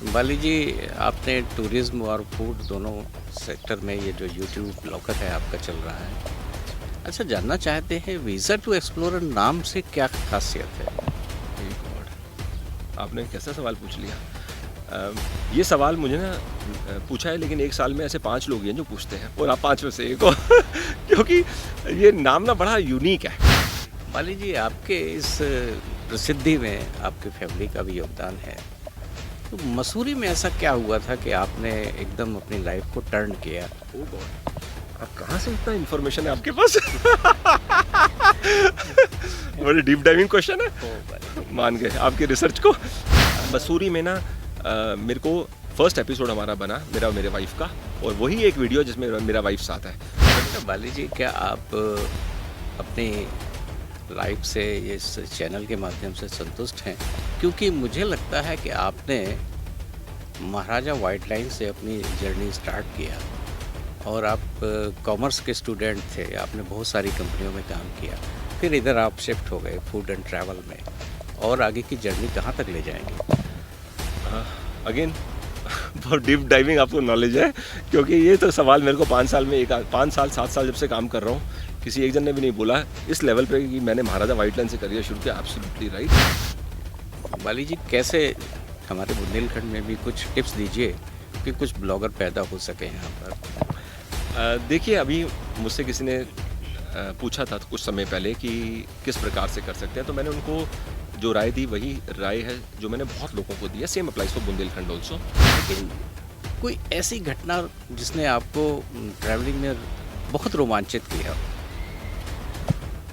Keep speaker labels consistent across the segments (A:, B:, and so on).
A: बाली जी, आपने टूरिज़्म और फूड दोनों सेक्टर में ये जो यूट्यूब ब्लॉगर है आपका चल रहा है। अच्छा, जानना चाहते हैं वीज़ा टू एक्सप्लोरर नाम से क्या ख़ासियत है?
B: हे गॉड! आपने कैसा सवाल पूछ लिया। ये सवाल मुझे ना पूछा है, लेकिन एक साल में ऐसे 5 लोग हैं जो पूछते हैं और आप 5 में से एक हो। क्योंकि ये नाम ना बड़ा यूनिक है।
A: बाली जी, आपके इस प्रसिद्धि में आपकी फैमिली का भी योगदान है। तो मसूरी में ऐसा क्या हुआ था कि आपने एकदम अपनी लाइफ़ को टर्न किया?
B: ओह गॉड! अब कहाँ से इतना इन्फॉर्मेशन है आपके पास? बड़ी डीप डाइविंग क्वेश्चन है।
A: ओह बाली जी!
B: मान गए आपकी रिसर्च को। मसूरी में ना मेरे को फर्स्ट एपिसोड हमारा बना, मेरा और मेरे वाइफ का, और वही एक वीडियो जिसमें मेरा वाइफ साथ है।
A: अच्छा बाली जी, क्या आप अपनी लाइफ से इस चैनल के माध्यम से संतुष्ट हैं? क्योंकि मुझे लगता है कि आपने महाराजा व्हाइट लाइन से अपनी जर्नी स्टार्ट किया और आप कॉमर्स के स्टूडेंट थे, आपने बहुत सारी कंपनियों में काम किया, फिर इधर आप शिफ्ट हो गए फूड एंड ट्रैवल में, और आगे की जर्नी कहाँ तक ले जाएंगे?
B: अगेन बहुत डीप डाइविंग आपको नॉलेज है, क्योंकि ये तो सवाल मेरे को 5 साल में 5 साल 7 साल जब से काम कर रहा हूँ, किसी एक जन ने भी नहीं बोला इस लेवल पे कि मैंने महाराजा व्हाइट लाइन से करियर शुरू किया। Absolutely right.
A: बाली जी, कैसे हमारे बुंदेलखंड में भी कुछ टिप्स दीजिए कि कुछ ब्लॉगर पैदा हो सके यहाँ पर।
B: देखिए, अभी मुझसे किसी ने पूछा था कुछ समय पहले कि किस प्रकार से कर सकते हैं, तो मैंने उनको जो राय दी वही राय है जो मैंने बहुत लोगों को दी है। Same applies for Bundelkhand also.
A: लेकिन कोई ऐसी घटना जिसने आपको ट्रैवलिंग में बहुत रोमांचित किया?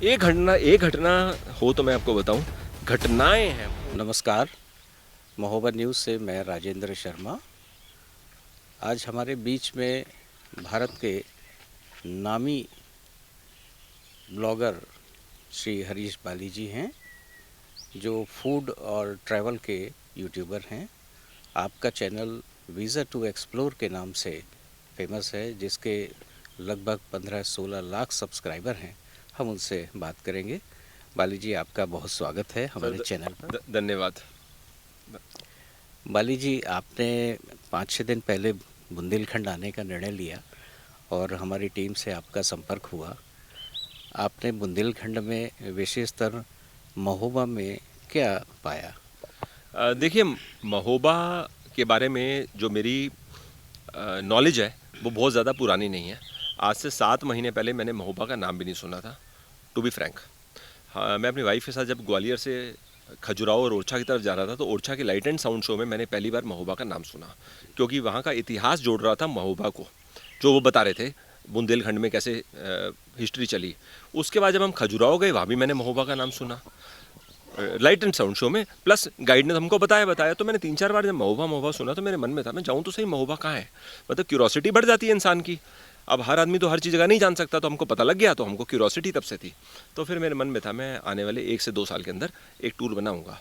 B: एक घटना हो तो मैं आपको बताऊं, घटनाएं हैं।
A: नमस्कार, महोबा न्यूज़ से मैं राजेंद्र शर्मा। आज हमारे बीच में भारत के नामी ब्लॉगर श्री हरीश बाली जी हैं, जो फूड और ट्रैवल के यूट्यूबर हैं। आपका चैनल वीज़ा टू एक्सप्लोर के नाम से फेमस है, जिसके लगभग 15-16 लाख सब्सक्राइबर हैं। हम उनसे बात करेंगे। बाली जी, आपका बहुत स्वागत है हमारे चैनल पर।
B: धन्यवाद।
A: बाली जी, आपने 5-6 दिन पहले बुंदेलखंड आने का निर्णय लिया और हमारी टीम से आपका संपर्क हुआ। आपने बुंदेलखंड में विशेषतर महोबा में क्या पाया?
B: देखिए, महोबा के बारे में जो मेरी नॉलेज है वो बहुत ज़्यादा पुरानी नहीं है। आज से 7 महीने पहले मैंने महोबा का नाम भी नहीं सुना था, टू बी फ्रैंक। हाँ, मैं अपनी वाइफ के साथ जब ग्वालियर से खजुराहो और ओरछा की तरफ जा रहा था, तो ओरछा के लाइट एंड साउंड शो में मैंने पहली बार महोबा का नाम सुना, क्योंकि वहाँ का इतिहास जोड़ रहा था महोबा को, जो वो बता रहे थे बुंदेलखंड में कैसे हिस्ट्री चली। उसके बाद जब हम खजुराहो गए, वहाँ भी मैंने महोबा का नाम सुना लाइट एंड साउंड शो में, प्लस गाइड ने हमको बताया। तो मैंने 3-4 बार जब महोबा सुना तो मेरे मन में था मैं जाऊँ तो सही, महोबा कहाँ है। मतलब क्यूरोसिटी बढ़ जाती है इंसान की। अब हर आदमी तो हर चीज़ जगह नहीं जान सकता, तो हमको पता लग गया, तो हमको क्यूरोसिटी तब से थी। तो फिर मेरे मन में था मैं आने वाले 1 से 2 साल के अंदर एक टूर बनाऊंगा।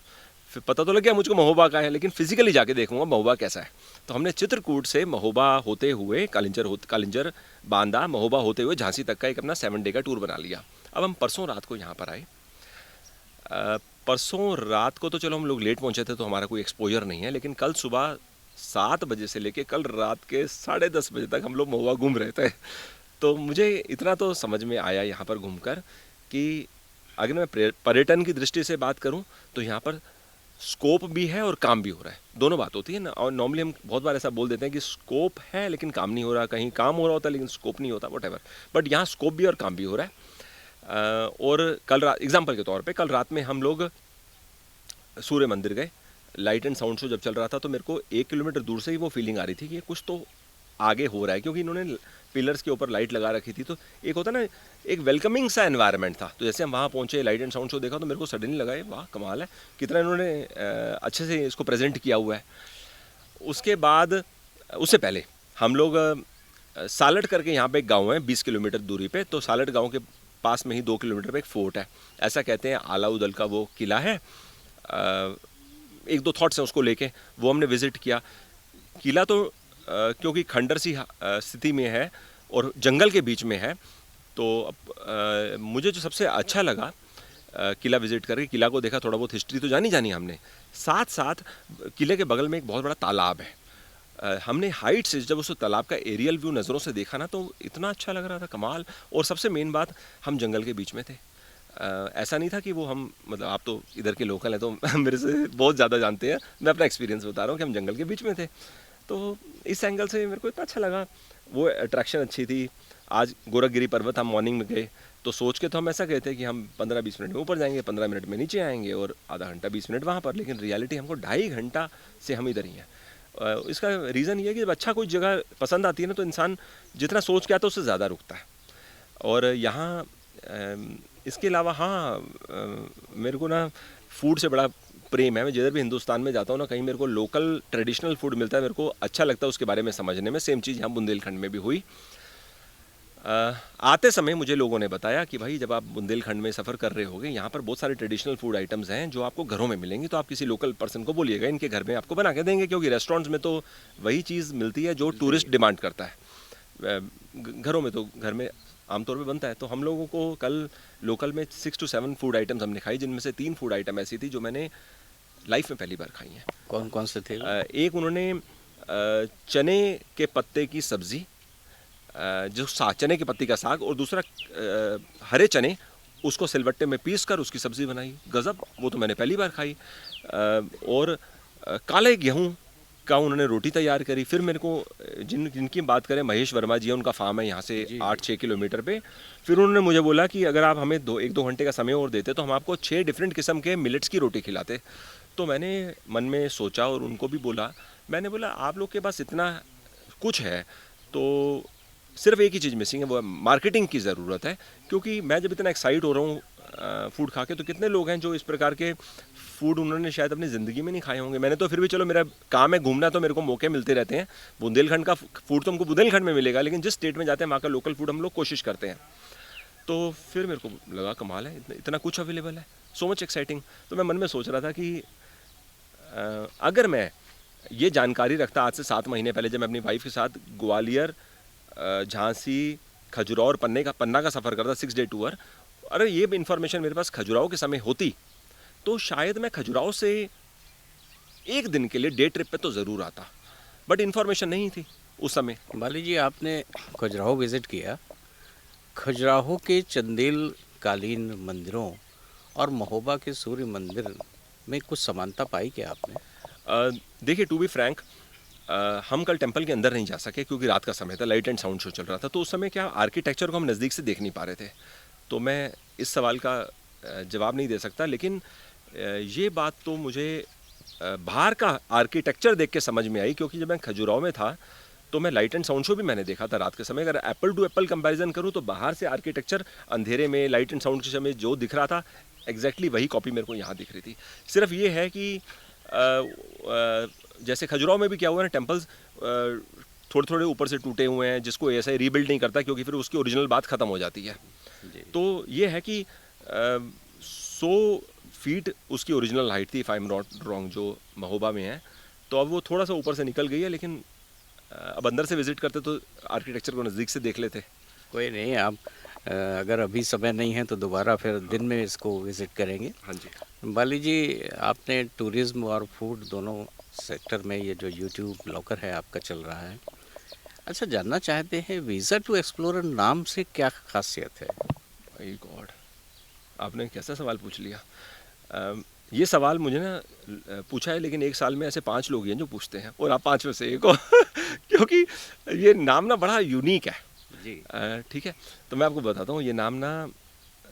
B: फिर पता तो लग गया मुझको महोबा का है, लेकिन फिजिकली जाके देखूंगा महोबा कैसा है। तो हमने चित्रकूट से महोबा होते हुए कालिंजर बांदा महोबा होते हुए झांसी तक का एक अपना 7 डे का टूर बना लिया। अब हम परसों रात को यहाँ पर आए। परसों रात को तो चलो हम लोग लेट पहुँचे थे, तो हमारा कोई एक्सपोजर नहीं है, लेकिन कल सुबह 7 बजे से लेके कल रात के 10:30 बजे तक हम लोग महुआ घूम रहे थे। तो मुझे इतना तो समझ में आया यहाँ पर घूमकर कि अगर मैं पर्यटन की दृष्टि से बात करूँ तो यहाँ पर स्कोप भी है और काम भी हो रहा है। दोनों बात होती है ना। और नॉर्मली हम बहुत बार ऐसा बोल देते हैं कि स्कोप है लेकिन काम नहीं हो रहा, कहीं काम हो रहा होता है लेकिन स्कोप नहीं होता, व्हाटएवर। बट यहाँ स्कोप भी और काम भी हो रहा है। और कल रात एग्जाम्पल के तौर पे कल रात में हम लोग सूर्य मंदिर गए। लाइट एंड साउंड शो जब चल रहा था तो मेरे को 1 किलोमीटर दूर से ही वो फीलिंग आ रही थी कि कुछ तो आगे हो रहा है, क्योंकि इन्होंने पिलर्स के ऊपर लाइट लगा रखी थी। तो एक होता ना, एक वेलकमिंग सा एनवायरनमेंट था। तो जैसे हम वहाँ पहुँचे, लाइट एंड साउंड शो देखा, तो मेरे को सडनली लगा वाह कमाल है, कितना इन्होंने अच्छे से इसको प्रेजेंट किया हुआ है। उसके बाद उससे पहले हम लोग सालट करके यहाँ पे एक गाँव है 20 किलोमीटर दूरी पे। तो सालट गाँव के पास में ही 2 किलोमीटर पे एक फोर्ट है, ऐसा कहते हैं अलाउद्दौला का वो किला है। 1-2 थॉट्स हैं उसको लेके, वो हमने विज़िट किया। किला तो क्योंकि खंडर सी स्थिति में है और जंगल के बीच में है, तो मुझे जो सबसे अच्छा लगा किला विजिट करके किला को देखा, थोड़ा बहुत हिस्ट्री तो जानी हमने, साथ साथ किले के बगल में एक बहुत बड़ा तालाब है। हमने हाइट से जब उस तालाब का एरियल व्यू नज़रों से देखा ना, तो इतना अच्छा लग रहा था, कमाल। और सबसे मेन बात, हम जंगल के बीच में थे। ऐसा नहीं था कि वो हम, मतलब आप तो इधर के लोकल हैं तो मेरे से बहुत ज़्यादा जानते हैं, मैं अपना एक्सपीरियंस बता रहा हूँ कि हम जंगल के बीच में थे। तो इस एंगल से मेरे को इतना अच्छा लगा, वो अट्रैक्शन अच्छी थी। आज गोरखगिरी पर्वत हम मॉर्निंग में गए, तो सोच के तो हम ऐसा गए थे कि हम 15-20 मिनट में ऊपर जाएंगे, 15 मिनट में नीचे आएंगे और आधा घंटा 20 मिनट वहाँ पर, लेकिन रियलिटी हमको 2.5 घंटा से हम इधर ही हैं। इसका रीज़न ये है कि जब अच्छा कोई जगह पसंद आती है ना, तो इंसान जितना सोच के आता है उससे ज़्यादा रुकता है। और यहाँ इसके अलावा हाँ, मेरे को ना फूड से बड़ा प्रेम है। मैं जिधर भी हिंदुस्तान में जाता हूँ ना, कहीं मेरे को लोकल ट्रेडिशनल फूड मिलता है, मेरे को अच्छा लगता है उसके बारे में समझने में। सेम चीज़ यहाँ बुंदेलखंड में भी हुई। आते समय मुझे लोगों ने बताया कि भाई जब आप बुंदेलखंड में सफ़र कर रहे होगे, यहाँ पर बहुत सारे ट्रेडिशनल फूड आइटम्स हैं जो आपको घरों में मिलेंगी, तो आप किसी लोकल पर्सन को बोलिएगा, इनके घर में आपको बना के देंगे, क्योंकि रेस्टोरेंट्स में तो वही चीज़ मिलती है जो टूरिस्ट डिमांड करता है। घरों में तो घर में आमतौर पे बनता है। तो हम लोगों को कल लोकल में 6 to 7 फूड आइटम्स हमने खाई, जिनमें से 3 फूड आइटम ऐसी थी जो मैंने लाइफ में पहली बार खाई हैं।
A: कौन कौन से थे?
B: एक उन्होंने चने के पत्ते की सब्ज़ी, जो चने के पत्ती का साग, और दूसरा हरे चने, उसको सिलबट्टे में पीस कर उसकी सब्ज़ी बनाई, गज़ब, वो तो मैंने पहली बार खाई। और काले गेहूँ का उन्होंने रोटी तैयार करी। फिर मेरे को जिनकी बात करें, महेश वर्मा जी है, उनका फार्म है यहाँ से 8-6 किलोमीटर पे। फिर उन्होंने मुझे बोला कि अगर आप हमें 1-2 घंटे का समय और देते तो हम आपको 6 डिफरेंट किस्म के मिलेट्स की रोटी खिलाते। तो मैंने मन में सोचा और उनको भी बोला, मैंने बोला आप लोग के पास इतना कुछ है तो सिर्फ एक ही चीज़ मिसिंग है, वो मार्केटिंग की ज़रूरत है। क्योंकि मैं जब इतना एक्साइट हो रहा हूँ फूड खा के, तो कितने लोग हैं जो इस प्रकार के फूड उन्होंने शायद अपनी ज़िंदगी में नहीं खाए होंगे। मैंने तो फिर भी, चलो मेरा काम है घूमना, तो मेरे को मौके मिलते रहते हैं। बुंदेलखंड का फूड तो हमको बुंदेलखंड में मिलेगा, लेकिन जिस स्टेट में जाते हैं वहाँ का लोकल फूड हम लोग कोशिश करते हैं। तो फिर मेरे को लगा कमाल है, इतना कुछ अवेलेबल है, सो मच एक्साइटिंग। तो मैं मन में सोच रहा था कि अगर मैं ये जानकारी रखता आज से 7 महीने पहले, जब मैं अपनी वाइफ के साथ ग्वालियर, झांसी, खजुराहो और पन्ना का सफ़र करता 6 डे टूर, अरे ये इन्फॉर्मेशन मेरे पास खजुराहो के समय होती तो शायद मैं खजुराहो से 1 दिन के लिए डे ट्रिप पे तो ज़रूर आता, बट इन्फॉर्मेशन नहीं थी उस समय।
A: बाली जी, आपने खजुराहो विज़िट किया, खजुराहो के चंदेल कालीन मंदिरों और महोबा के सूर्य मंदिर में कुछ समानता पाई क्या आपने?
B: देखिए, टू बी फ्रैंक, हम कल टेंपल के अंदर नहीं जा सके क्योंकि रात का समय था, लाइट एंड साउंड शो चल रहा था। तो उस समय क्या आर्किटेक्चर को हम नज़दीक से देख नहीं पा रहे थे, तो मैं इस सवाल का जवाब नहीं दे सकता। लेकिन ये बात तो मुझे बाहर का आर्किटेक्चर देख के समझ में आई, क्योंकि जब मैं खजुराहो में था तो मैं लाइट एंड साउंड शो भी मैंने देखा था रात के समय। अगर एप्पल टू एप्पल कंपैरिजन करूँ तो बाहर से आर्किटेक्चर अंधेरे में लाइट एंड साउंड के समय जो दिख रहा था, एग्जैक्टली वही कॉपी मेरे को यहाँ दिख रही थी। सिर्फ ये है कि जैसे खजुराहो में भी क्या हुआ ना, टेम्पल्स थोड़े थोड़े ऊपर से टूटे हुए हैं, जिसको ऐसा रीबिल्ड नहीं करता क्योंकि फिर उसकी ओरिजिनल बात ख़त्म हो जाती है। तो ये है कि 100 फीट उसकी ओरिजिनल हाइट थी, if I am not wrong, जो महोबा में है। तो अब वो थोड़ा सा ऊपर से निकल गई है, लेकिन अब अंदर से विज़िट करते तो आर्किटेक्चर को नज़दीक से देख लेते।
A: कोई नहीं, आप अगर अभी समय नहीं है तो दोबारा फिर दिन में इसको विज़िट करेंगे।
B: हाँ जी।
A: बाली जी, आपने टूरिज़्म और फूड दोनों सेक्टर में ये जो यूट्यूब ब्लॉगर है आपका चल रहा है, अच्छा जानना चाहते हैं वीज़ा टू एक्सप्लोरर नाम से क्या खासियत है?
B: माय गॉड, आपने कैसा सवाल पूछ लिया। ये सवाल मुझे ना पूछा है, लेकिन एक साल में ऐसे 5 लोग हैं जो पूछते हैं, और आप 5 में से एक हो क्योंकि ये नाम ना बड़ा यूनिक है
A: जी।
B: ठीक है, तो मैं आपको बताता हूँ। ये नाम ना,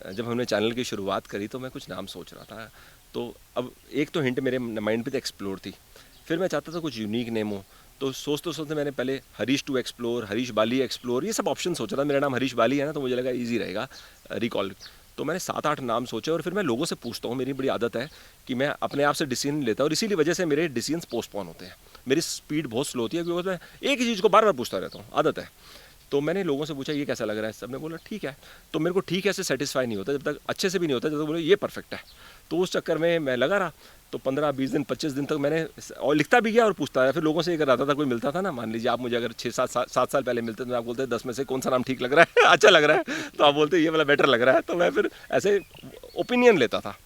B: जब हमने चैनल की शुरुआत करी तो मैं कुछ नाम सोच रहा था, तो अब एक तो हिंट मेरे माइंड पे तो एक्सप्लोर थी, फिर मैं चाहता था कुछ यूनिक नेम हो। तो सोचते मैंने पहले Harish to explore, Harish Bali explore, ये सब ऑप्शन सोचा था। मेरा नाम हरीश बाली है ना, तो मुझे लगा ईजी रहेगा रिकॉल। तो मैंने 7-8 नाम सोचे, और फिर मैं लोगों से पूछता हूँ। मेरी बड़ी आदत है कि मैं अपने आप से डिसीजन लेता हूँ, और इसीलिए वजह से मेरे डिसीजन पोस्टपोन होते हैं। मेरी स्पीड बहुत स्लो होती है, क्योंकि मैं एक ही चीज़ को बार बार पूछता रहता हूँ, आदत है। तो मैंने लोगों से पूछा ये कैसा लग रहा है, सबने बोला ठीक है। तो मेरे को ठीक है से सेटिस्फाई नहीं होता, जब तक अच्छे से भी नहीं होता जब तक बोले ये परफेक्ट है। तो उस चक्कर में मैं लगा रहा। तो 15-20 दिन 25 दिन तक मैंने और लिखता भी गया और पूछता रहा। फिर लोगों से ये कर रहा था, कोई मिलता था ना, मान लीजिए आप मुझे अगर 6-7 साल पहले मिलते तो आप बोलते 10 में से कौन सा नाम ठीक लग रहा है अच्छा लग रहा है, तो आप बोलते ये वाला बेटर लग रहा है। तो मैं फिर ऐसे ओपिनियन लेता था।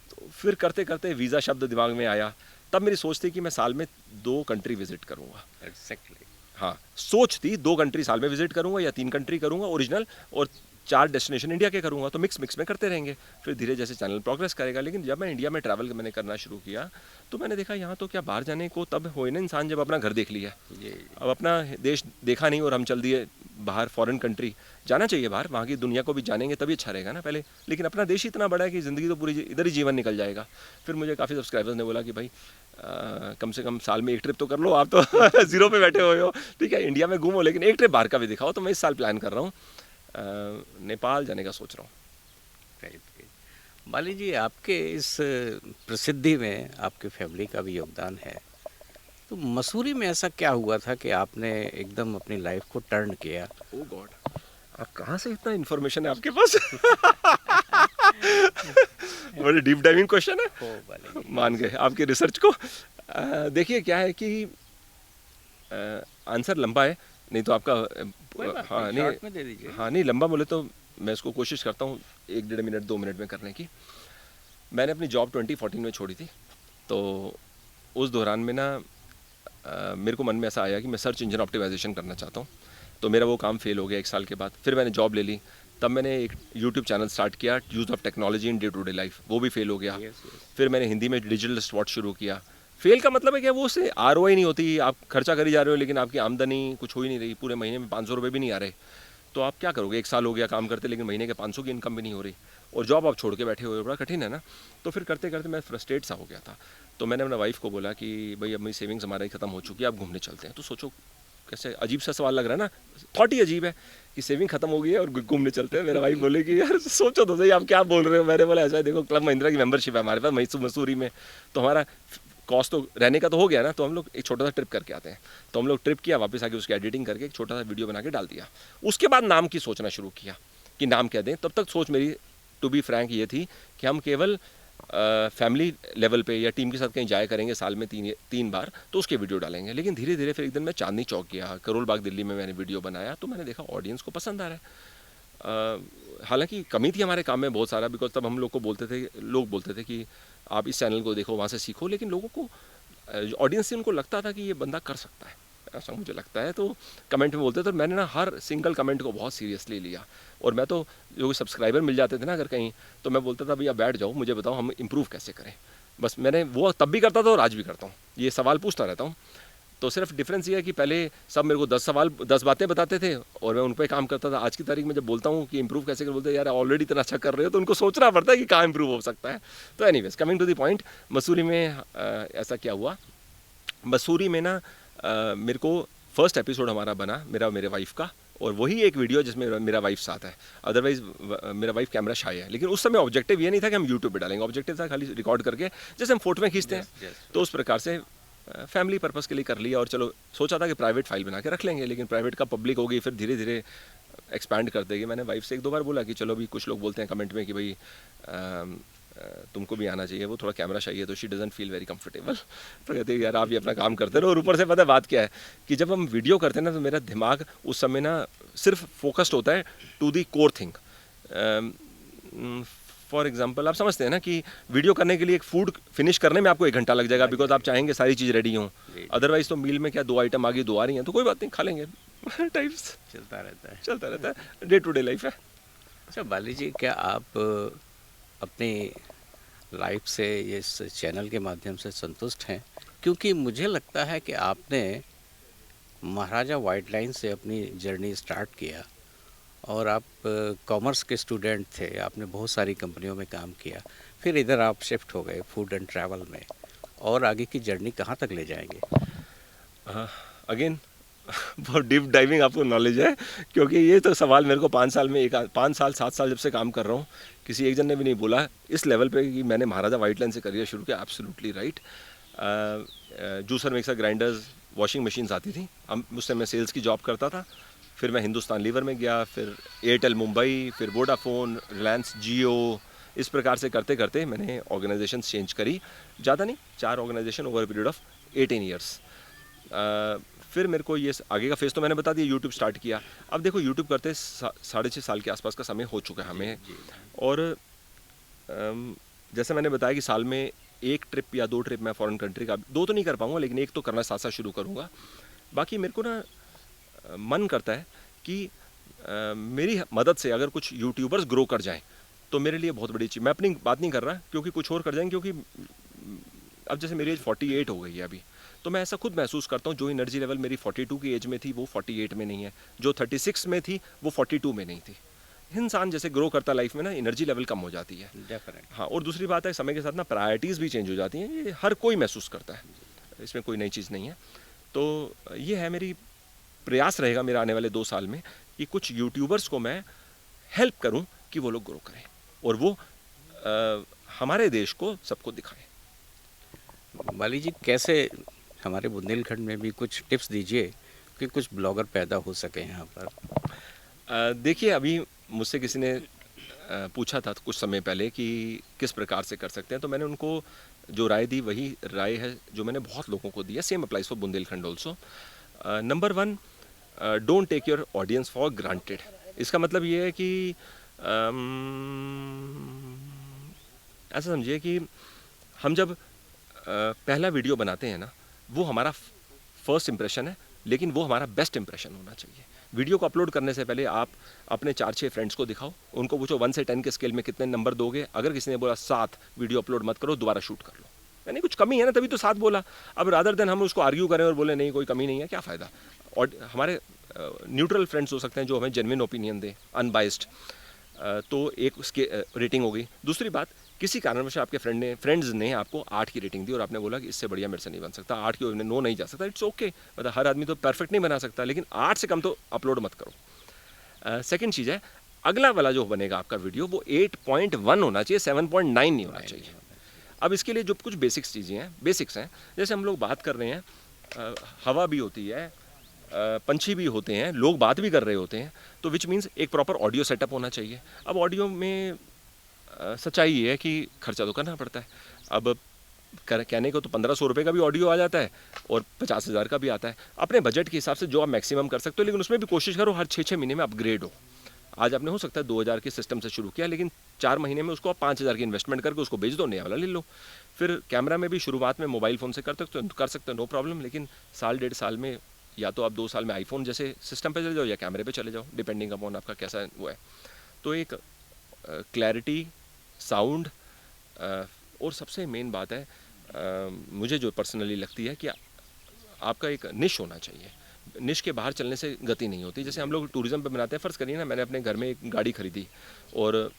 B: तो फिर करते करते वीज़ा शब्द दिमाग में आया। तब मेरी सोच थी कि मैं साल में 2 कंट्री विजिट करूँगा।
A: एग्जैक्टली।
B: हाँ, सोच थी 2 कंट्री साल में विजिट करूंगा या 3 कंट्री करूंगा ओरिजिनल, और 4 डेस्टिनेशन इंडिया के करूंगा। तो मिक्स में करते रहेंगे, फिर धीरे जैसे चैनल प्रोग्रेस करेगा। लेकिन जब मैं इंडिया में ट्रैवल मैंने करना शुरू किया तो मैंने देखा यहाँ तो क्या बाहर जाने को तब होए ना इंसान जब अपना घर देख लिया। अब अपना देश देखा नहीं और हम चल दिए बाहर फॉरेन कंट्री। जाना चाहिए बाहर, वहाँ की दुनिया को भी जानेंगे तभी अच्छा रहेगा ना पहले। लेकिन अपना देश ही इतना बड़ा है कि ज़िंदगी तो पूरी इधर ही जीवन निकल जाएगा। फिर मुझे काफ़ी सब्सक्राइबर्स ने बोला कि भाई कम से कम साल में 1 ट्रिप तो कर लो, आप तो ज़ीरो पे बैठे हुए हो, ठीक है इंडिया में घूमो लेकिन 1 ट्रिप बाहर का भी दिखाओ। तो मैं इस साल प्लान कर रहा हूँ, नेपाल जाने का सोच रहा हूँ।
A: राइट। बाली जी, आपके इस प्रसिद्धि में आपके फैमिली का भी योगदान है। तो मसूरी में ऐसा क्या हुआ था कि आपने एकदम अपनी लाइफ को टर्न किया?
B: ओह गॉड, आप कहाँ से इतना इन्फॉर्मेशन है आपके पास बड़े डीप डाइविंग क्वेश्चन है।
A: बाली जी,
B: मान गए आपके रिसर्च को। देखिए क्या है कि आंसर लंबा है, नहीं तो आपका हाँ नहीं
A: शॉर्ट में दे दीजिए।
B: हाँ नहीं लंबा बोले तो मैं इसको कोशिश करता हूँ 1-1.5 मिनट 2 मिनट में करने की। मैंने अपनी जॉब 2014 में छोड़ी थी। तो उस दौरान में ना मेरे को मन में ऐसा आया कि मैं सर्च इंजन ऑप्टिमाइजेशन करना चाहता हूँ। तो मेरा वो काम फेल हो गया 1 साल के बाद। फिर मैंने जॉब ले ली। तब मैंने एक यूट्यूब चैनल स्टार्ट किया, use of technology in day to day life, वो भी फेल हो गया। फिर मैंने हिंदी में डिजिटल स्पॉट शुरू किया। फेल का मतलब है कि वो उससे ROI नहीं होती, आप खर्चा करी जा रहे हो लेकिन आपकी आमदनी कुछ हो ही नहीं रही, पूरे महीने में 500 रुपये भी नहीं आ रहे। तो आप क्या करोगे, 1 साल हो गया काम करते लेकिन महीने के 500 की इनकम भी नहीं हो रही, और जॉब आप छोड़ के बैठे हुए, बड़ा कठिन है ना। तो फिर करते करते मैं फ्रस्ट्रेट सा हो गया था। तो मैंने अपने वाइफ को बोला कि भाई अब मेरी सेविंग्स हमारी ख़त्म हो चुकी है, अब घूमने चलते हैं। तो सोचो कैसे अजीब सा सवाल लग रहा है ना, थॉट ही अजीब है कि सेविंग खत्म हो गई है और घूमने चलते हैं। मेरा वाइफ बोले कि यार सोचो तो सही आप क्या बोल रहे हो। मैंने बोला ऐसा है, देखो क्लब महिंद्रा की मेंबरशिप है हमारे पास मसूरी में, तो हमारा कॉस्ट तो रहने का तो हो गया ना, तो हम लोग एक छोटा सा ट्रिप करके आते हैं। तो हम लोग ट्रिप किया, वापस आके उसकी एडिटिंग करके एक छोटा सा वीडियो बना के डाल दिया। उसके बाद नाम की सोचना शुरू किया कि नाम क्या दें। तब तक सोच मेरी टू बी फ्रैंक ये थी कि हम केवल फैमिली लेवल पे या टीम के साथ कहीं जाया करेंगे साल में 3 बार, तो उसके वीडियो डालेंगे। लेकिन धीरे धीरे फिर एक दिन मैं चांदनी चौक गया, करोल बाग दिल्ली में मैंने वीडियो बनाया। तो मैंने देखा ऑडियंस को पसंद आ रहा है। हालांकि कमी थी हमारे काम में बहुत सारा, बिकॉज तब हम लोग बोलते थे कि आप इस चैनल को देखो, वहाँ से सीखो। लेकिन लोगों को ऑडियंस से उनको लगता था कि ये बंदा कर सकता है, ऐसा मुझे लगता है। तो कमेंट में बोलते थे, मैंने ना हर सिंगल कमेंट को बहुत सीरियसली लिया। और मैं तो जो सब्सक्राइबर मिल जाते थे ना अगर कहीं, तो मैं बोलता था भैया बैठ जाओ, मुझे बताओ हम इम्प्रूव कैसे करें। बस मैंने वो तब भी करता था और आज भी करता हूँ, ये सवाल पूछता रहता हूँ। तो सिर्फ डिफरेंस ये है कि पहले सब मेरे को 10 बातें बताते थे और मैं उन पर काम करता था। आज की तारीख में जब बोलता हूँ कि इंप्रूव कैसे कर, बोलते हैं यार ऑलरेडी इतना अच्छा कर रहे हो, तो उनको सोचना पड़ता है कि कहाँ इंप्रूव हो सकता है। तो anyways coming to the point, Mussoorie में ऐसा क्या हुआ। मसूरी में ना मेरे को फर्स्ट एपिसोड हमारा बना मेरे वाइफ का, और वही एक वीडियो जिसमें मेरा वाइफ साथ है। अदरवाइज मेरा वाइफ कैमरा शाय है। लेकिन उस समय ऑब्जेक्टिव ये नहीं था कि हम यूट्यूब पे डालेंगे, ऑब्जेक्टिव था खाली रिकॉर्ड करके जैसे हम फोटो में खींचते हैं। तो उस प्रकार से फैमिली पर्पस के लिए कर लिया। और चलो सोचा था कि प्राइवेट फाइल बना के रख लेंगे, लेकिन प्राइवेट का पब्लिक हो गई। फिर धीरे धीरे एक्सपैंड करते गए। मैंने वाइफ से 1-2 बार बोला कि चलो भी, कुछ लोग बोलते हैं कमेंट में कि भाई तुमको भी आना चाहिए, वो थोड़ा कैमरा चाहिए, तो she doesn't feel very comfortable. तो कहते हैं यार आप ये अपना काम करते रहो। और ऊपर से पता है बात क्या है कि जब हम वीडियो करते हैं ना, तो मेरा दिमाग उस समय ना सिर्फ फोकस्ड होता है to the core thing. For example आप समझते हैं ना कि वीडियो करने के लिए एक फूड फिनिश करने में आपको 1 घंटा लग जाएगा, बिकॉज आप चाहेंगे सारी चीज़ रेडी हों। अदरवाइज तो मील में क्या 2 आइटम आ गई, 2 आ रही हैं, तो कोई बात नहीं, खा लेंगे टाइप्स
A: चलता रहता
B: है, डे टू डे लाइफ है।
A: अच्छा बाली जी, क्या आप अपनी लाइफ से इस चैनल के माध्यम से संतुष्ट हैं? क्योंकि मुझे लगता है कि आपने महाराजा व्हाइट लाइन से अपनी जर्नी स्टार्ट किया और आप कॉमर्स के स्टूडेंट थे, आपने बहुत सारी कंपनियों में काम किया, फिर इधर आप शिफ्ट हो गए फूड एंड ट्रैवल में, और आगे की जर्नी कहाँ तक ले जाएंगे?
B: अगेन बहुत डीप डाइविंग आपको नॉलेज है, क्योंकि ये तो सवाल मेरे को 5 साल 7 साल जब से काम कर रहा हूँ, किसी एक जन ने भी नहीं बोला इस लेवल पे कि मैंने महाराजा व्हाइट लाइन से करियर शुरू किया। Absolutely right. Juicer mixer grinders washing machines आती थी, हम उससे मैं सेल्स की जॉब करता था। फिर मैं हिंदुस्तान लीवर में गया, फिर एयरटेल मुंबई, फिर वोडाफोन, रिलायंस जियो। इस प्रकार से करते करते मैंने ऑर्गेनाइजेशन चेंज करी, ज़्यादा नहीं, 4 organization over period of 18 years. फिर मेरे को ये आगे का फेज़ तो मैंने बता दिया, यूट्यूब स्टार्ट किया। अब देखो यूट्यूब करते 6.5 साल के आसपास का समय हो चुका है हमें। और जैसे मैंने बताया कि साल में 1 ट्रिप या 2 ट्रिप मैं फॉरेन कंट्री का, 2 तो नहीं कर पाऊँगा लेकिन 1 तो करना साथ साथ शुरू करूँगा। बाकी मेरे को ना मन करता है कि मेरी मदद से अगर कुछ यूट्यूबर्स ग्रो कर जाएं तो मेरे लिए बहुत बड़ी चीज़। मैं अपनी बात नहीं कर रहा क्योंकि कुछ और कर जाएंगे, क्योंकि अब जैसे मेरी एज 48 हो गई है अभी, तो मैं ऐसा खुद महसूस करता हूँ जो एनर्जी लेवल मेरी 42 की एज में थी वो 48 में नहीं है, जो 36 में थी वो 42 में नहीं थी। इंसान जैसे ग्रो करता लाइफ में ना, एनर्जी लेवल कम हो जाती है।
A: डेफिनेट।
B: हाँ, और दूसरी बात है समय के साथ ना प्रायोरिटीज़ भी चेंज हो जाती हैं, ये हर कोई महसूस करता है, इसमें कोई नई चीज़ नहीं है। तो ये है, मेरी प्रयास रहेगा मेरा आने वाले 2 साल में कि कुछ यूट्यूबर्स को मैं हेल्प करूं कि वो लोग ग्रो करें और वो हमारे देश को सबको दिखाएं।
A: बाली जी, कैसे हमारे बुंदेलखंड में भी कुछ टिप्स दीजिए कि कुछ ब्लॉगर पैदा हो सके यहाँ पर।
B: देखिए, अभी मुझसे किसी ने पूछा था कुछ समय पहले कि किस प्रकार से कर सकते हैं, तो मैंने उनको जो राय दी वही राय है जो मैंने बहुत लोगों को दिया। Same applies for Bundelkhand also. Number 1, don't take your audience for granted. इसका मतलब ये है कि ऐसा समझिए कि हम जब पहला वीडियो बनाते हैं ना, वो हमारा फर्स्ट इंप्रेशन है, लेकिन वो हमारा बेस्ट इंप्रेशन होना चाहिए। वीडियो को अपलोड करने से पहले आप अपने 4-6 फ्रेंड्स को दिखाओ, उनको पूछो 1 से 10 के स्केल में कितने नंबर दोगे। अगर किसी ने बोला 7, वीडियो अपलोड मत करो, दोबारा शूट कर लो। यानी कुछ कमी है ना, तभी तो 7 बोला। अब रादर देन हम उसको आर्ग्यू करें और बोले नहीं कोई कमी नहीं है, क्या फ़ायदा। और हमारे न्यूट्रल फ्रेंड्स हो सकते हैं जो हमें जेन्युइन ओपिनियन दें, अनबाइस्ड। तो एक उसकी रेटिंग हो गई। दूसरी बात, किसी कारणवश आपके फ्रेंड्स ने आपको 8 की रेटिंग दी और आपने बोला कि इससे बढ़िया मेरे से नहीं बन सकता, 8 की ओर 9 नहीं जा सकता, इट्स ओके। मतलब हर आदमी तो परफेक्ट नहीं बना सकता, लेकिन 8 से कम तो अपलोड मत करो। सेकंड चीज़ है, अगला वाला जो बनेगा आपका वीडियो वो 8.1 होना चाहिए, 7.9 नहीं होना चाहिए। अब इसके लिए जो कुछ बेसिक्स हैं, जैसे हम लोग बात कर रहे हैं, हवा भी होती है, पंछी भी होते हैं, लोग बात भी कर रहे होते हैं, तो विच मीन्स एक प्रॉपर ऑडियो सेटअप होना चाहिए। अब ऑडियो में सच्चाई ये है कि खर्चा तो करना पड़ता है। अब कहने को तो 1500 रुपये का भी ऑडियो आ जाता है और 50,000 का भी आता है। अपने बजट के हिसाब से जो आप मैक्सिमम कर सकते हो, लेकिन उसमें भी कोशिश करो हर 6-6 महीने में अपग्रेड हो। आज आपने हो सकता है 2000 के सिस्टम से शुरू किया, लेकिन 4 महीने में उसको आप 5000 की इन्वेस्टमेंट करके उसको बेच दो, नया वाला ले लो। फिर कैमरा में भी शुरुआत में मोबाइल फ़ोन से कर सकते हो, नो प्रॉब्लम। लेकिन 1-1.5 साल में या तो आप 2 साल में आईफोन जैसे सिस्टम पे चले जाओ या कैमरे पे चले जाओ, डिपेंडिंग अपॉन आपका कैसा वो है। तो एक क्लैरिटी, साउंड, और सबसे मेन बात है, मुझे जो पर्सनली लगती है कि आपका एक निश होना चाहिए। निश के बाहर चलने से गति नहीं होती। जैसे हम लोग टूरिज्म पे बनाते हैं, फ़र्ज़ करिए ना मैंने अपने घर में एक गाड़ी खरीदी और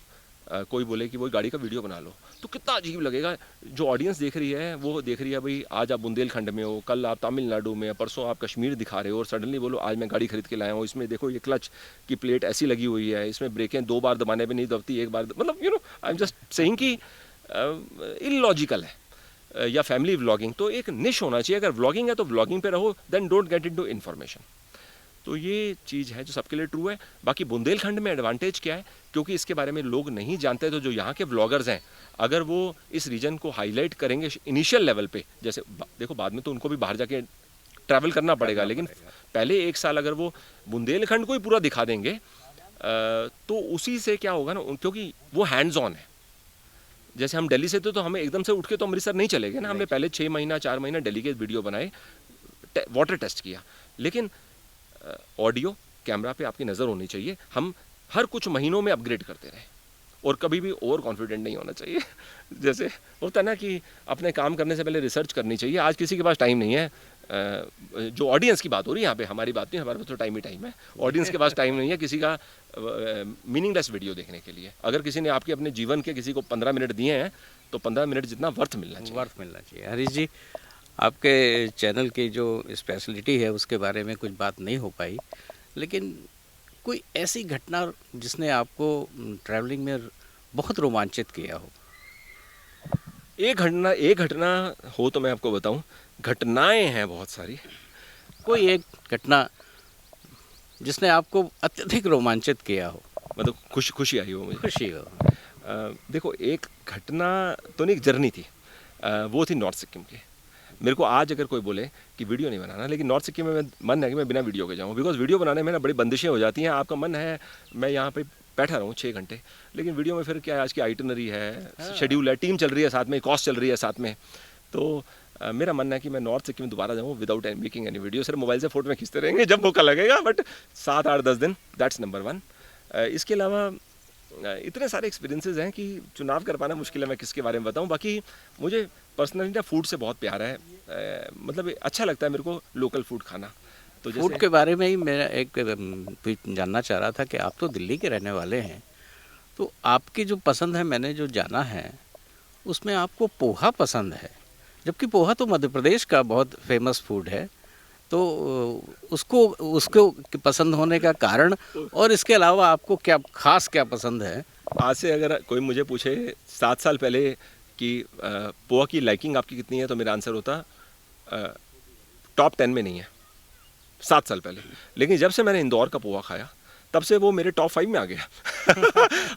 B: कोई बोले कि वो गाड़ी का वीडियो बना लो, तो कितना अजीब लगेगा। जो ऑडियंस देख रही है वो देख रही है भाई आज आप बुंदेलखंड में हो, कल आप तमिलनाडु में, परसों आप कश्मीर दिखा रहे हो, और सडनली बोलो आज मैं गाड़ी खरीद के लाया हूँ, इसमें देखो ये क्लच की प्लेट ऐसी लगी हुई है, इसमें ब्रेकें 2 बार दबाने पे नहीं दबती, 1 बार, मतलब आई एम जस्ट सेइंग कि इलॉजिकल है। या फैमिली व्लॉगिंग, तो एक निश होना चाहिए। अगर व्लॉगिंग है तो व्लॉगिंग पे रहो, then don't get into information. तो ये चीज़ है जो सबके लिए ट्रू है। बाकी बुंदेलखंड में एडवांटेज क्या है, क्योंकि इसके बारे में लोग नहीं जानते, तो जो यहाँ के व्लॉगर्स हैं अगर वो इस रीजन को हाईलाइट करेंगे इनिशियल लेवल पे, जैसे देखो बाद में तो उनको भी बाहर जाके ट्रैवल करना पड़ेगा, लेकिन पहले 1 साल अगर वो बुंदेलखंड को ही पूरा दिखा देंगे तो उसी से क्या होगा ना, क्योंकि वो हैंड्स ऑन है। जैसे हम दिल्ली से थे तो हमें एकदम से उठ के तो अमृतसर नहीं चले गए ना, हमने पहले 6 महीना 4 महीना दिल्ली के वीडियो बनाए, वाटर टेस्ट किया। लेकिन ऑडियो कैमरा पे आपकी नज़र होनी चाहिए। हम हर कुछ महीनों में अपग्रेड करते रहें और कभी भी ओवर कॉन्फिडेंट नहीं होना चाहिए। जैसे होता है ना कि अपने काम करने से पहले रिसर्च करनी चाहिए। आज किसी के पास टाइम नहीं है, जो ऑडियंस की बात हो रही है यहाँ पे, हमारी बात नहीं, हमारे पास तो टाइम ही टाइम है। ऑडियंस के पास टाइम नहीं है किसी का मीनिंगलेस वीडियो देखने के लिए। अगर किसी ने आपके अपने जीवन के किसी को 15 मिनट दिए हैं तो 15 मिनट जितना वर्थ मिलना चाहिए।
A: हरीश जी, आपके चैनल की जो स्पेशलिटी है उसके बारे में कुछ बात नहीं हो पाई, लेकिन कोई ऐसी घटना जिसने आपको ट्रैवलिंग में बहुत रोमांचित किया हो?
B: एक घटना हो तो मैं आपको बताऊं, घटनाएं हैं बहुत सारी।
A: कोई एक घटना जिसने आपको अत्यधिक रोमांचित किया हो?
B: मतलब खुशी आई हो मुझे।
A: खुशी हो?
B: देखो, एक घटना तो नहीं, एक जर्नी थी। वो थी नॉर्थ सिक्किम की। मेरे को आज अगर कोई बोले कि वीडियो नहीं बनाना, लेकिन नॉर्थ सिक्किम में मन है कि मैं बिना वीडियो के जाऊँ, बिकॉज वीडियो बनाने में ना बड़ी बंदिशें हो जाती हैं। आपका मन है मैं यहाँ पे बैठा रहूँ 6 घंटे, लेकिन वीडियो में फिर क्या है, आज की आइटनरी है, शेड्यूल है, टीम चल रही है साथ में, कॉस्ट चल रही है साथ में। तो मेरा मानना है कि मैं नॉर्थ सिक्किम दोबारा जाऊँ विदाउट मेकिंग एनी वीडियो। सिर्फ मोबाइल से फोटो में खींचते रहेंगे जब मौका लगेगा, बट 7, 8, 10 दिन, दैट्स नंबर 1। इसके अलावा इतने सारे एक्सपीरियंसेस हैं कि चुनाव कर पाना मुश्किल है, मैं किसके बारे में बताऊं। बाकी मुझे पर्सनली ना फूड से बहुत प्यार है। मतलब अच्छा लगता है मेरे को लोकल फूड खाना। तो
A: फूड
B: जैसे
A: के बारे में ही मेरा एक जानना चाह रहा था कि आप तो दिल्ली के रहने वाले हैं, तो आपकी जो पसंद है, मैंने जो जाना है उसमें आपको पोहा पसंद है, जबकि पोहा तो मध्य प्रदेश का बहुत फेमस फूड है। तो उसको उसको पसंद होने का कारण और इसके अलावा आपको क्या खास क्या पसंद है?
B: आज से अगर कोई मुझे पूछे 7 साल पहले कि पोहा की लाइकिंग आपकी कितनी है, तो मेरा आंसर होता टॉप 10 में नहीं है 7 साल पहले। लेकिन जब से मैंने इंदौर का पोहा खाया, तब से वो मेरे टॉप 5 में आ गया।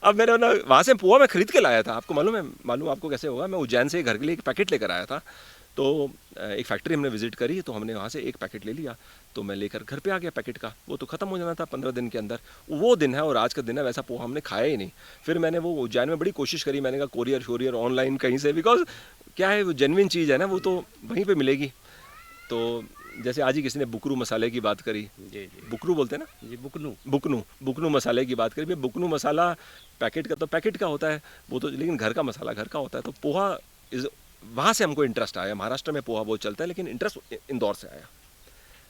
B: अब मैंने ना वहाँ से पोहा मैं खरीद के लाया था। आपको मालूम है, मालूम आपको कैसे होगा, मैं उज्जैन से घर के लिए एक पैकेट लेकर आया था। तो एक फैक्ट्री हमने विजिट करी, तो हमने वहाँ से एक पैकेट ले लिया, तो मैं लेकर घर पे आ गया पैकेट का। वो तो ख़त्म हो जाना था 15 दिन के अंदर। वो दिन है और आज का दिन है, वैसा पोहा हमने खाया ही नहीं। फिर मैंने वो उज्जैन में बड़ी कोशिश करी, मैंने कहा कोरियर शोरियर ऑनलाइन कहीं से, बिकॉज क्या है, वो जेन्युइन चीज़ है ना, वो तो वहीं पर मिलेगी। तो जैसे आज ही किसी ने बुकरू मसाले की बात करी,
A: जी जी,
B: बुकरू बोलते हैं ना
A: जी बुकनू।
B: बुकनू मसाले की बात करी। भाई बुकनू मसाला पैकेट का तो पैकेट का होता है वो तो, लेकिन घर का मसाला घर का होता है। तो पोहा इज, वहाँ से हमको इंटरेस्ट आया। महाराष्ट्र में पोहा बहुत चलता है, लेकिन इंटरेस्ट इंदौर से आया।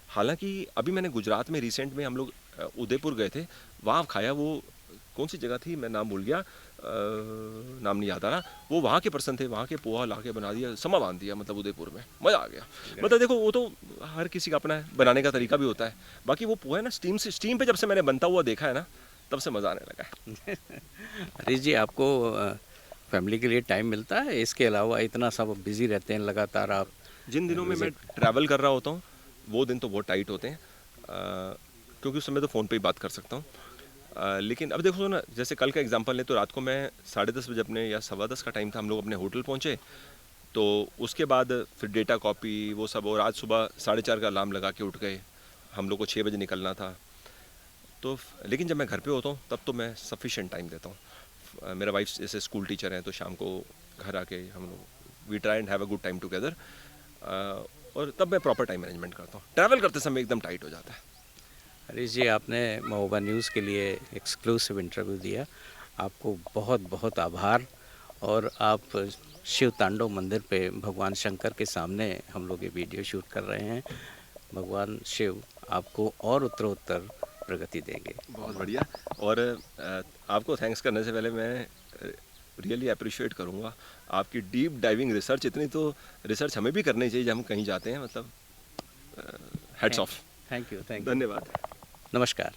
B: हालांकि अभी मैंने गुजरात में रिसेंट में हम लोग उदयपुर गए थे, वहाँ खाया। वो कौन सी जगह थी मैं नाम भूल गया, नाम नहीं याद आ रहा। वो वहाँ के पर्सन थे, वहाँ के पोहा ला के बना दिया, समा बांध दिया, मतलब उदयपुर में मज़ा आ गया। मतलब देखो, वो तो हर किसी का अपना है, बनाने का तरीका भी होता है। बाकी वो पोहा है ना, स्टीम पे जब से मैंने बनता हुआ देखा है ना, तब से मज़ा आने लगा है।
A: हरीश जी, आपको फैमिली के लिए टाइम मिलता है? इसके अलावा इतना सब बिजी रहते हैं लगातार आप।
B: जिन दिनों में मैं ट्रैवल कर रहा होता हूँ, वो दिन तो बहुत टाइट होते हैं, क्योंकि उस समय तो फ़ोन पे ही बात कर सकता हूँ। लेकिन अब देखो ना, जैसे कल का एग्जांपल ले, तो रात को मैं 10:30 बजे अपने, या 10:15 का टाइम था, हम लोग अपने होटल पहुँचे। तो उसके बाद फिर डेटा कॉपी वो सब, और आज सुबह 4:30 का अलार्म लगा के उठ गए। हम लोग को 6 बजे निकलना था। तो लेकिन जब मैं घर पे होता हूँ, तब तो मैं सफिशिएंट टाइम देता हूँ। मेरा वाइफ जैसे स्कूल टीचर हैं, तो शाम को घर आके हम लोग we try and have a good time together. और तब मैं प्रॉपर टाइम मैनेजमेंट करता हूँ। ट्रैवल करते समय एकदम टाइट हो जाता है।
A: हरीश जी, आपने महोबा न्यूज़ के लिए एक्सक्लूसिव इंटरव्यू दिया, आपको बहुत बहुत आभार। और आप शिव तांडव मंदिर पे भगवान शंकर के सामने हम लोग ये वीडियो शूट कर रहे हैं। भगवान शिव आपको और उत्तरोत्तर प्रगति देंगे।
B: बहुत बढ़िया। और आपको थैंक्स करने से पहले मैं रियली अप्रिशिएट करूँगा आपकी डीप डाइविंग रिसर्च। इतनी तो रिसर्च हमें भी करनी चाहिए जब हम कहीं जाते हैं, मतलब हैट्स ऑफ।
A: Thank you.
B: धन्यवाद।
A: नमस्कार।